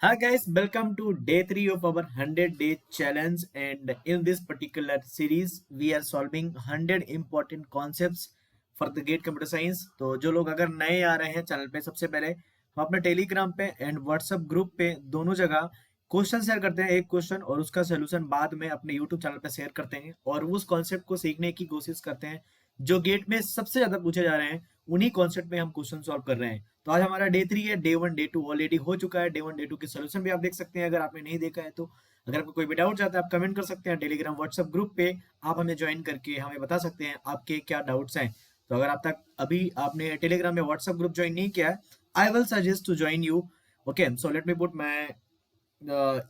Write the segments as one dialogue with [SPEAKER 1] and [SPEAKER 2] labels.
[SPEAKER 1] Hi guys, welcome to day 3 of our 100-day challenge, and in this particular series we are solving 100 important concepts for the GATE Computer Science। तो जो लोग अगर नए आ रहे हैं channel पे, सबसे पहले हम अपने टेलीग्राम पे एंड व्हाट्सएप ग्रुप पे दोनों जगह क्वेश्चन शेयर करते हैं। एक क्वेश्चन और उसका सोल्यूशन बाद में अपने यूट्यूब चैनल पे शेयर करते हैं और उस कॉन्सेप्ट को सीखने की कोशिश करते हैं जो गेट में सबसे ज्यादा पूछे जा रहे हैं। उन्हीं कॉन्सेप्ट में हम क्वेश्चन सॉल्व कर रहे हैं। तो आज हमारा डे 3 है। डे 1 डे 2 ऑलरेडी हो चुका है। डे 1 डे 2 के सोल्यूशन भी आप देख सकते हैं अगर आपने नहीं देखा है तो। अगर आपको कोई भी डाउट चाहता है आप कमेंट कर सकते हैं टेलीग्राम व्हाट्सएप ग्रुप पे। आप हमें ज्वाइन करके हमें बता सकते हैं आपके क्या डाउट्स हैं। तो अगर आप तक अभी आपने टेलीग्राम या व्हाट्सएप ग्रुप ज्वाइन नहीं किया है, I will suggest to join you. Okay, so let me put my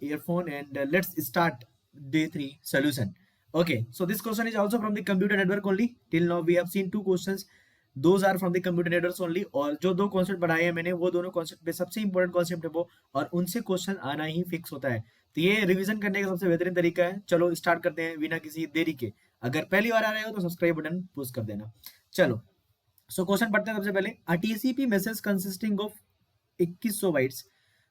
[SPEAKER 1] earphone and let's start day 3 solution. Okay, so this question is also from the computer network only. Till now we have seen two questions. Those are from the computer networks only. और जो दो concept पढ़ाए हैं मैंने वो दोनों concept पे सबसे इंपॉर्टेंट कॉन्सेप्ट है वो, और उनसे क्वेश्चन आना ही फिक्स होता है। तो ये रिवीजन करने का सबसे बेहतरीन तरीका है। चलो स्टार्ट करते हैं बिना किसी देरी के। अगर पहली बार आ रहे हो तो सब्सक्राइब बटन पुश कर देना। चलो, सो क्वेश्चन पढ़ते हैं सबसे पहले। A TCP message consisting of 2100 bytes,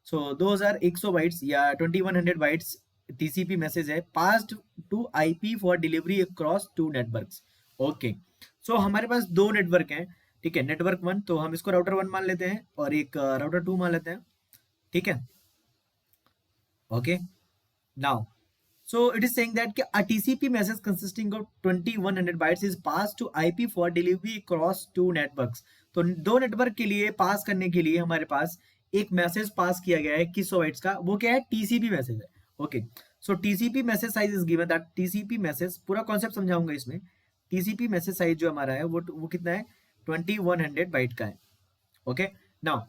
[SPEAKER 1] so 2100 bytes या 2100 बाइट्स टीसीपी मैसेज है, passed to IP for delivery across two networks. Okay, so हमारे पास दो नेटवर्क हैं। ठीक है, नेटवर्क वन तो हम इसको राउटर वन मान लेते हैं और एक राउटर टू मान लेते हैं। ठीक है, okay. Now so it is saying that कि a TCP message consisting of 2100 bytes is passed to IP for delivery across two networks। तो दो नेटवर्क के लिए पास करने के लिए हमारे पास एक मैसेज पास किया गया है 2100 बाइट्स का। वो क्या है? टीसीपी मैसेज है। Okay, so TCP message size is given that TCP message, पूरा कॉन्सेप्ट समझाऊंगा इसमें। टीसीपी मैसेज साइज जो हमारा है वो कितना है? 2100 बाइट का है। Okay, now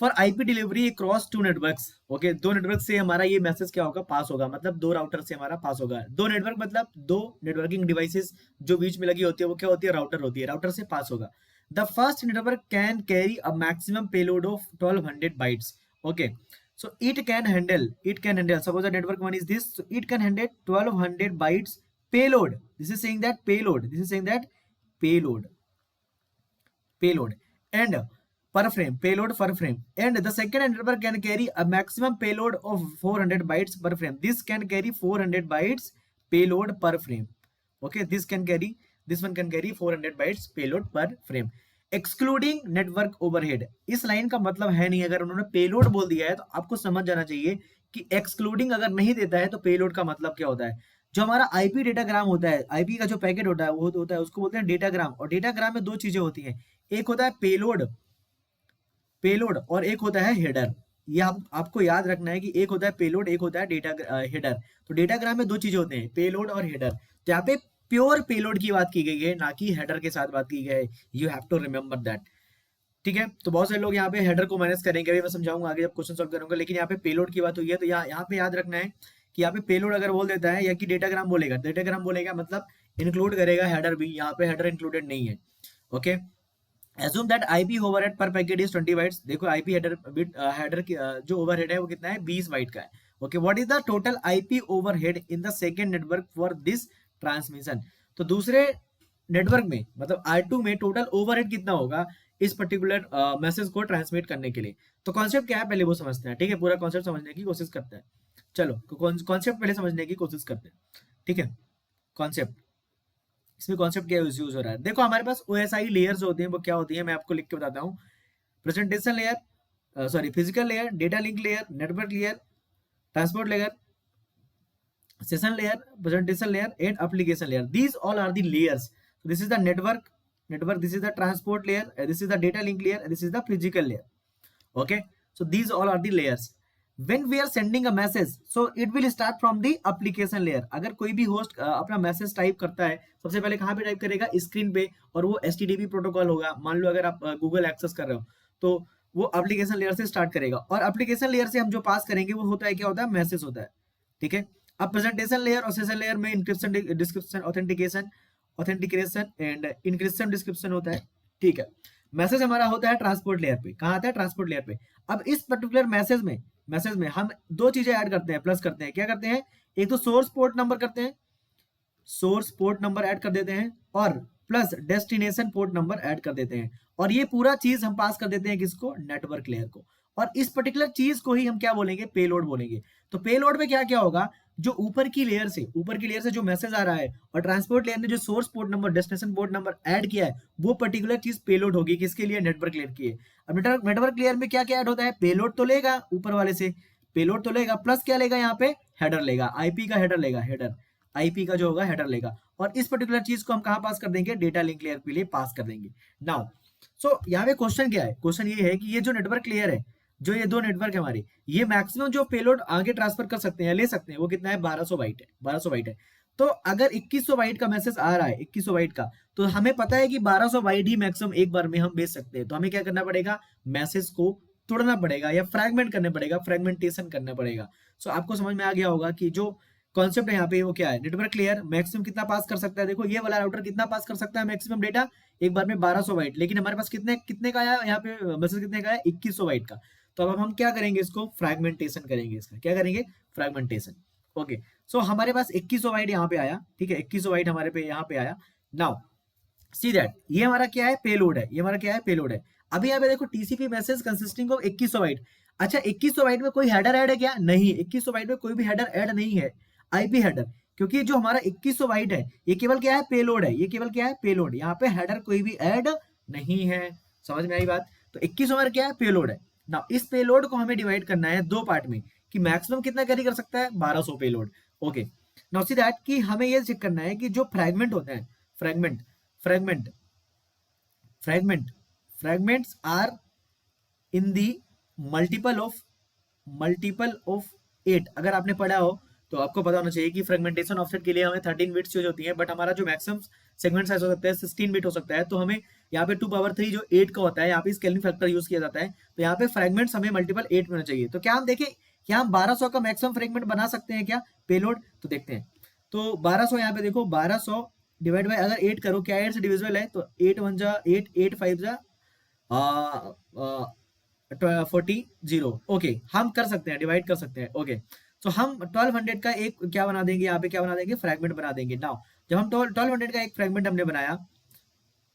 [SPEAKER 1] for IP delivery cross two networks. Okay, दो नेटवर्क से हमारा ये मैसेज क्या होगा? पास होगा, मतलब दो राउटर से हमारा पास होगा। दो नेटवर्क मतलब दो नेटवर्किंग डिवाइसेस जो बीच में लगी होती है वो क्या होती है? राउटर होती है। राउटर से पास होगा। The first network can carry a maximum payload of 1200 bytes. Okay, so it can handle suppose the network one is this, so it can handle 1200 bytes payload. This is saying that payload and per frame, and the second network can carry a maximum payload of 400 bytes per frame. This can carry 400 bytes payload per frame. Okay, this one can carry 400 bytes payload per frame excluding network overhead. इस line का मतलब है नहीं, अगर उन्होंने payload बोल दिया है तो आपको समझ जाना चाहिए कि एक्सक्लूडिंग अगर नहीं देता है तो पेलोड का मतलब क्या होता है। जो हमारा आईपी डेटाग्राम होता है, आईपी का जो पैकेट होता है वो होता है, उसको बोलते हैं डेटाग्राम। और डेटाग्राम में दो चीजें होती हैं, एक होता है पेलोड और एक होता है हेडर। ये आपको याद रखना है कि एक होता है पेलोड, एक होता है डेटा हेडर। तो डेटाग्राम में दो चीजें होते हैं, पेलोड और हेडर। तो यहाँ पे प्योर पेलोड की बात की गई है, ना कि हेडर के साथ बात की गई है। You have to remember that. ठीक है, तो बहुत सारे लोग यहाँ पे हेडर को मैनेज करेंगे, अभी मैं समझाऊंगा आगे जब क्वेश्चन सॉल्व करूंगा। लेकिन यहाँ पे पेलोड की बात हुई है तो यहाँ पे याद रखना है कि यहाँ पे पेलोड अगर बोल देता है या कि डेटाग्राम बोलेगा मतलब इंक्लूड करेगा हेडर भी। यहाँ पे हेडर इंक्लूडेड नहीं है। Okay, assume that IP overhead per packet is 20 bytes। देखो IP हेडर जो ओवरहेड है वो कितना है? 20 बाइट का है। Okay, what is the total IP overhead in the second network for this transmission. तो दूसरे नेटवर्क में मतलब R2 में टोटल ओवरहेड कितना होगा इस पर्टिकुलर मैसेज को ट्रांसमिट करने के लिए। तो कॉन्सेप्ट क्या है पहले वो समझते हैं। ठीक है, पूरा कॉन्सेप्ट समझने की कोशिश करते हैं। चलो, कॉन्सेप्ट पहले समझने की कोशिश करते हैं। ठीक है, कॉन्सेप्ट, इसमें कॉन्सेप्ट क्या यूज हो रहा है। देखो हमारे पास OSI लेयर्स होती हैं, वो क्या होती है मैं आपको लिख के बताता हूँ। Presentation layer, sorry physical layer, data link layer, network layer, transport layer, session layer, presentation layer and application layer. These all are the layers. This is the network, this is the transport layer, this is the data link layer, this is the physical layer. Okay, so these all are the layers. when we are sending a message, so it will start from the application layer। अगर कोई भी host अपना message type करता है सबसे पहले कहाँ पे टाइप करेगा? स्क्रीन पे। और वो HTTP प्रोटोकॉल होगा। मान लो अगर आप गूगल एक्सेस कर रहे हो तो वो एप्लीकेशन लेयर से स्टार्ट करेगा, और एप्लीकेशन लेयर से हम जो पास करेंगे वो होता है क्या होता है? मैसेज होता है। ठीक है, अब प्रेजेंटेशन लेयर और सेशन लेयर में encryption, description, authentication and encryption description होता है। ठीक है, मैसेज हमारा होता है ट्रांसपोर्ट लेयर पे। कहाँ आता है? ट्रांसपोर्ट लेयर पे। अब इस पर्टिकुलर मैसेज में हम दो चीजें ऐड करते हैं, प्लस करते हैं। क्या करते हैं? एक तो सोर्स पोर्ट नंबर करते हैं, सोर्स पोर्ट नंबर ऐड कर देते हैं, और plus destination port number add कर देते हैं। और ये पूरा चीज हम पास कर देते हैं किसको? नेटवर्क लेयर को। और इस पर्टिकुलर चीज को ही हम क्या बोलेंगे, पेलोड बोलेंगे। तो पेलोड में क्या क्या होगा, जो ऊपर की लेयर से जो मैसेज आ रहा है और ट्रांसपोर्ट लेयर ने जो source port number destination port number add किया है, वो पर्टिकुलर चीज पेलोड होगी। किसके लिए, नेटवर्क लेयर की है। अब नेटवर्क लेयर में क्या क्या ऐड होता है, पेलोड तो लेगा ऊपर वाले से, पेलोड तो लेगा, प्लस क्या लेगा यहाँ पे, हेडर लेगा, आईपी का हेडर लेगा, हेडर आईपी का जो होगा हेडर लेगा। और इस पर्टिकुलर चीज को हम कहाँ पास कर देंगे, डेटा लिंक लेयर के लिए पास कर देंगे। नाउ सो यहाँ पे क्वेश्चन क्या है, क्वेश्चन ये है कि ये जो नेटवर्क लेयर है, जो ये दो नेटवर्क है हमारे, ये मैक्सिमम जो पेलोड आगे ट्रांसफर कर सकते हैं, ले सकते हैं, वो कितना है, 1200 बाइट है, 1200 बाइट है। तो अगर 2100 बाइट का मैसेज आ रहा है, 2100 बाइट का, तो हमें पता है कि 1200 बाइट ही मैक्सिमम एक बार में हम भेज सकते हैं। तो हमें क्या करना पड़ेगा, मैसेज को तोड़ना पड़ेगा या फ्रैगमेंट करना पड़ेगा, फ्रैगमेंटेशन करना पड़ेगा। सो आपको समझ में आ गया होगा कि जो कॉन्सेप्ट है यहाँ पे वो क्या है, नेटवर्क लेयर मैक्सिमम कितना पास कर सकता है। देखो ये वाला राउटर कितना पास कर सकता है मैक्सिमम डेटा, एक बार में 1200 बाइट, लेकिन हमारे पास कितने कितने का आया यहाँ पे मैसेज, कितने का है, 2100 बाइट का। तो अब हम क्या करेंगे, इसको फ्रैगमेंटेशन करेंगे, इसका क्या करेंगे, फ्रैगमेंटेशन। ओके, सो हमारे पास 2100 बाइट यहाँ पे आया, ठीक है, 2100 बाइट हमारे पे यहाँ पे आया। नाउ सी दैट ये हमारा क्या है, पेलोड है, ये हमारा क्या है, पेलोड है। अभी यहाँ पे देखो TCP message consisting of 2100 byte. अच्छा 2100 बाइट में कोई हेडर ऐड है क्या, नहीं, 2100 बाइट में कोई भी हेडर ऐड नहीं है, आईपी हेडर, क्योंकि जो हमारा 2100 बाइट है ये केवल क्या है, पेलोड है, ये केवल क्या है, पेलोड, यहाँ पे हेडर कोई भी ऐड नहीं है। समझ में आई बात। तो 2100 हमारा क्या है, पेलोड है ना। इस पेलोड को हमें डिवाइड करना है दो पार्ट में, कि मैक्सिमम कितना कैरी कर सकता है, 1200 payload. Okay, now see that कि हमें ये चेक करना है कि जो फ्रैगमेंट होते हैं, fragment fragment fragments are in the multiple of 8। अगर आपने पढ़ा हो तो आपको पता होना चाहिए कि फ्रेगमेंटेशन ऑफसेट के लिए हमें 13 बिट्स यूज होती है, बट हमारा जो मैक्सिमम सेगमेंट साइज हो सकता है 16 बिट हो सकता है। तो हमें यहाँ पे 2 पावर 3 जो 8 का होता है, यहाँ पे स्केलिंग फैक्टर यूज किया जाता है। तो यहाँ पे फ्रेगमेंट्स हमें मल्टीपल 8 में होना चाहिए। तो क्या हम देखें, क्या हम 1200 का मैक्सिमम फ्रेगमेंट बना सकते हैं क्या, पेलोड, तो देखते हैं। तो 1200 यहाँ पे देखो, 1200 डिवाइड बाय अगर 8 करो, क्या 8 से डिविजिबल है, तो 8 1 जा 8, 8 5 जा 40 0। ओके, हम कर सकते हैं, डिवाइड कर सकते हैं। ओके, तो हम 1200 का एक क्या बना देंगे, यहाँ पे क्या बना देंगे, फ्रैगमेंट बना देंगे। नाउ जब हम 1200 का एक फ्रैगमेंट हमने बनाया,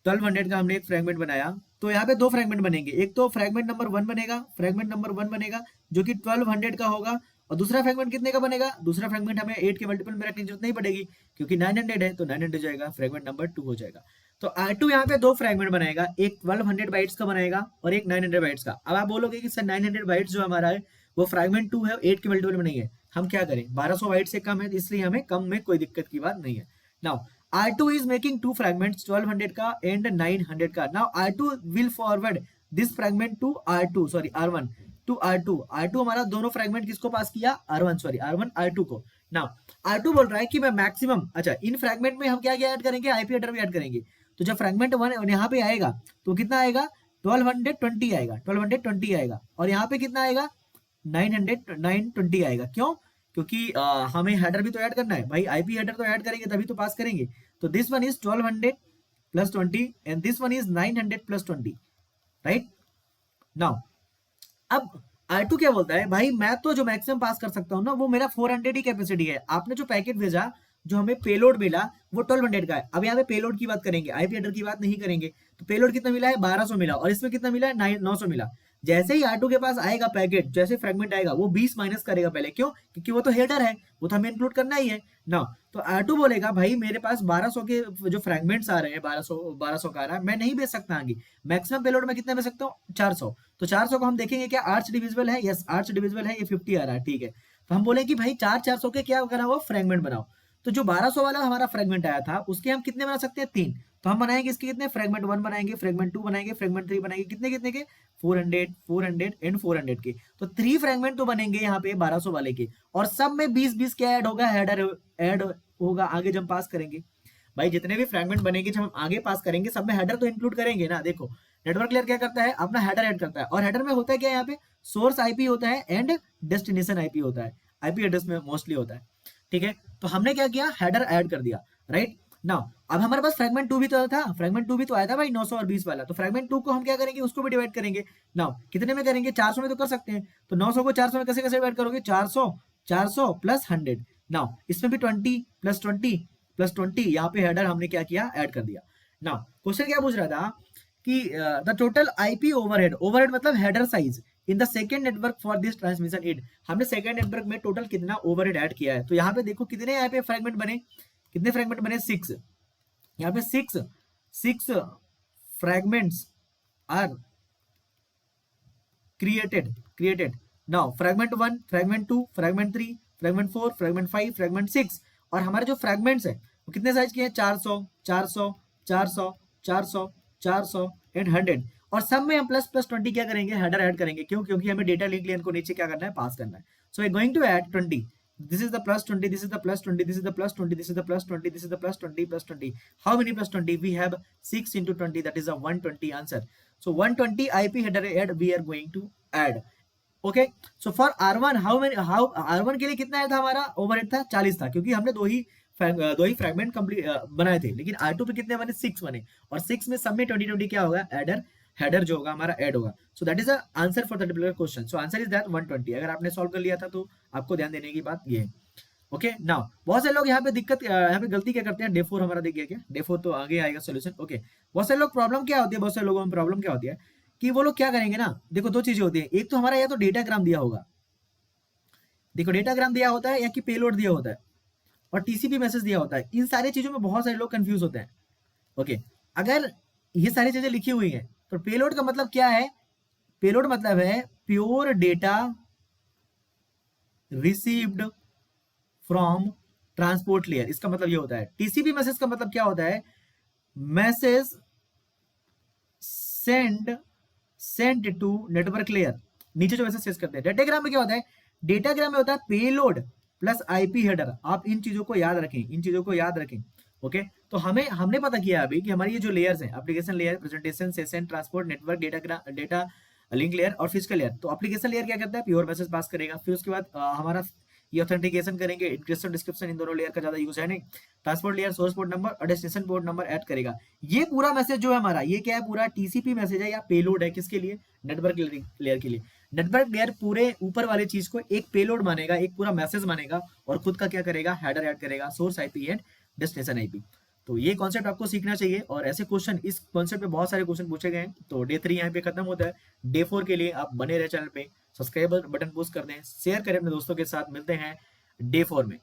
[SPEAKER 1] 1200 का हमने एक फ्रैगमेंट बनाया, तो यहाँ पे दो फ्रैगमेंट बनेंगे। एक तो फ्रैगमेंट नंबर 1 बनेगा, फ्रैगमेंट नंबर 1 बनेगा जो कि 1200 का होगा। और दूसरा फ्रैगमेंट कितने का बनेगा, दूसरा फ्रैगमेंट हमें 8 के मल्टीपल में रखने की जरूरत नहीं पड़ेगी, क्योंकि 900 है तो 900 जाएगा, फ्रैगमेंट नंबर 2 हो जाएगा। तो R2 यहाँ पे दो फ्रैगमेंट बनाएगा, एक 1200 बाइट्स का बनाएगा और एक 900 बाइट्स का। अब आप बोलोगे कि सर 900 बाइट्स जो हमारा है वो फ्रैगमेंट 2 है, 8 के मल्टीपल में नहीं है, हम क्या करें, 1200 बाइट से कम है, इसलिए हमें कम में कोई दिक्कत की बात नहीं है। Now R2 is making two fragments, 1200 का and 900 का। Now R2 will forward this fragment to R2, sorry R1 to R2। R2 हमारा दोनों फ्रैगमेंट किसको पास किया, R1 सॉरी R1 R2 को। Now R2 बोल रहा है कि मैं मैक्सिमम, अच्छा इन फ्रैगमेंट में हम क्या क्या ऐड करेंगे, आईपी हेडर भी ऐड करेंगे। तो जब फ्रैगमेंट 1 यहाँ पे आएगा तो कितना आएगा, 1220 आएगा, 1220 आएगा। और यहाँ पे कितना आएगा, 920 आएगा। क्यों, क्योंकि हमें हेडर भी तो ऐड करना है भाई, आईपी हेडर तो ऐड करेंगे तभी तो पास करेंगे। तो this one is 1200 plus 20 and this one is 900 plus 20, right. Now अब R2 क्या बोलता है, भाई मैं तो जो मैक्सिमम पास कर सकता हूँ ना वो मेरा 400 ही कैपेसिटी है। आपने जो पैकेट भेजा, जो हमें पेलोड मिला वो 1200 का है। अब यहाँ पे पेलोड की बात करेंगे, आईपी हेडर की बात नहीं करेंगे। तो पेलोड कितना मिला है, 1200 मिला, और इसमें कितना मिला है, 900 मिला। जैसे ही R2 के पास आएगा पैकेट, जैसे फ्रैगमेंट आएगा वो 20 माइनस करेगा पहले, क्यों, क्योंकि वो तो हेडर है, वो तो हमें इंक्लूड करना ही है ना। तो R2 बोलेगा भाई मेरे पास 1200 के जो फ्रैगमेंट्स आ रहे हैं, 1200 का आ रहा है, मैं नहीं भेज सकता आगे। मैक्सिमम पेलोड में कितना भेज सकता हूँ, 400। तो 400 को हम देखेंगे क्या 8 से डिविजिबल है, यस 8 से डिविजिबल है, ये 50 आ रहा है, ठीक है। तो हम बोले कि भाई 400 के क्या करा हुआ, फ्रैगमेंट बनाओ। तो जो 1200 वाला हमारा फ्रैगमेंट आया था उसके हम कितने बना सकते हैं, 3। तो हम बनाएंगे इसके कितने, फ्रैगमेंट 1 बनाएंगे, फ्रैगमेंट 2 बनाएंगे, फ्रैगमेंट 3 बनाएंगे, कितने कितने के, 400 400 एंड 400 के। तो 3 फ्रैगमेंट तो बनेंगे यहाँ पे 1200 वाले के, और सब में 20-20 क्या ऐड होगा, हेडर ऐड होगा आगे जब पास करेंगे। भाई जितने भी फ्रैगमेंट बनेंगे जब हम आगे पास करेंगे सब में हेडर तो इंक्लूड करेंगे ना। देखो नेटवर्क लेयर क्या करता है, अपना हेडर ऐड करता है, और हेडर में होता है क्या, यहाँ पे सोर्स आईपी होता है एंड डेस्टिनेशन आईपी होता है, आईपी एड्रेस में मोस्टली होता है, ठीक है। तो हमने क्या किया, हेडर ऐड कर दिया, राइट। नाउ अब हमारे पास फ्रैगमेंट 2 भी तो था, फ्रैगमेंट 2 भी तो आया था भाई 900 और 20 वाला। तो फ्रैगमेंट 2 को हम क्या करेंगे, उसको भी डिवाइड करेंगे। नाउ कितने में करेंगे, 400 में तो कर सकते हैं। तो 900 को 400 में कैसे कैसे डिवाइड करोगे, 400 400 प्लस 100। नाउ इसमें भी 20 प्लस 20 प्लस 20, यहाँ पे हेडर हमने क्या किया, ऐड कर दिया। नाउ क्वेश्चन क्या पूछ रहा था कि the total IP overhead, overhead मतलब header size, in the second network for this transmission add, हमने सेकेंड नेटवर्क में टोटल कितना ओवरहेड ऐड किया है। तो यहाँ पे देखो कितने यहाँ पे फ्रेगमेंट बने, कितने फ्रेगमेंट बने, 6। यहाँ पे 6 fragments are created now fragment 1, fragment 2, fragment 3, fragment 4, fragment 5, fragment 6। और हमारे जो फ्रेगमेंट्स है वो कितने साइज के हैं, 400 400 400 400 400 एंड 100। और सब में हम प्लस प्लस 20 क्या करेंगे, हेडर ऐड करेंगे। क्यों, क्योंकि हमें डेटा लिंक लेयर को नीचे क्या करना है, पास करना है। So we are going to add 20, this is the plus 20, this is the plus 20, this is the plus 20, this is the plus 20, this is the plus 20 plus 20। how many plus 20, we have 6 into 20, that is a 120 answer। so 120 ip header add we are going to add। Okay, so for R1 how R1 के लिए कितना आया था, हमारा overhead था 40 था, क्योंकि हमने दो ही फ्रेगमेंट कंप्लीट बनाए थे। लेकिन R2 पे कितने बने, 6 बने, और 6 में सब में 20 क्या होगा, हेडर जो होगा हमारा ऐड होगा। So that is the answer for the particular question. So answer is that 120। अगर आपने सॉल्व कर लिया था तो आपको ध्यान देने की बात ये है। ओके, नाउ बहुत सारे लोग यहाँ पे यहाँ पे गलती क्या करते हैं, डे 4 हमारा दिख गया क्या, डे 4 तो आगे आएगा सोल्यूशन। ओके, बहुत सारे लोग प्रॉब्लम क्या होती है, बहुत सारे लोगों में प्रॉब्लम क्या होती है कि वो लोग क्या करेंगे ना, देखो दो चीजें होती है, एक तो हमारा या तो डेटाग्राम दिया होगा, देखो डेटाग्राम दिया होता है, या कि पेलोड दिया होता है, और टीसीपी मैसेज दिया होता है। इन सारी चीजों में बहुत सारे लोग कंफ्यूज होते हैं। ओके, अगर ये सारी चीजें लिखी हुई हैं तो पेलोड का मतलब क्या है, पेलोड मतलब है pure data received from transport layer, इसका मतलब ये होता है। टीसीपी मैसेज का मतलब क्या होता है, message send to network layer, नीचे जो मैसेज सेंड करते हैं। डेटाग्राम में क्या होता है, डेटाग्राम में होता है पेलोड प्लस आईपी हेडर। आप इन चीजों को याद रखें, इन चीजों को याद रखें। ओके, तो हमने पता किया अभी कि हमारी ये जो लेयर्स हैं, application layer, presentation, session, transport, network, data link layer और फिजिकल लेयर। तो एप्लीकेशन लेयर क्या करता है, प्योर मैसेज पास करेगा। फिर उसके बाद हमारा ये ऑथेंटिकेशन करेंगे, इंक्रिप्शन, डिस्क्रिप्शन, इन दोनों लेयर का ज्यादा यूज है नहीं। Transport layer source port number और डेस्टिनेशन पोर्ट नंबर ऐड करेगा। ये पूरा मैसेज जो है हमारा, ये क्या है, पूरा टीसीपी मैसेज है या पेलोड है, किसके लिए, नेटवर्क लेयर के लिए। नेटवर्क लेयर पूरे ऊपर वाले चीज को एक पेलोड मानेगा, एक पूरा मैसेज मानेगा, और खुद का क्या करेगा, हेडर ऐड करेगा, source IP and destination IP. तो ये कॉन्सेप्ट आपको सीखना चाहिए, और ऐसे क्वेश्चन इस कॉन्सेप्ट में बहुत सारे क्वेश्चन पूछे गए हैं। तो डे 3 यहाँ पे खत्म होता है। डे 4 के लिए आप बने रहे चैनल पे, सब्सक्राइब बटन पुश कर दें, शेयर करें अपने दोस्तों के साथ। मिलते हैं डे 4 में।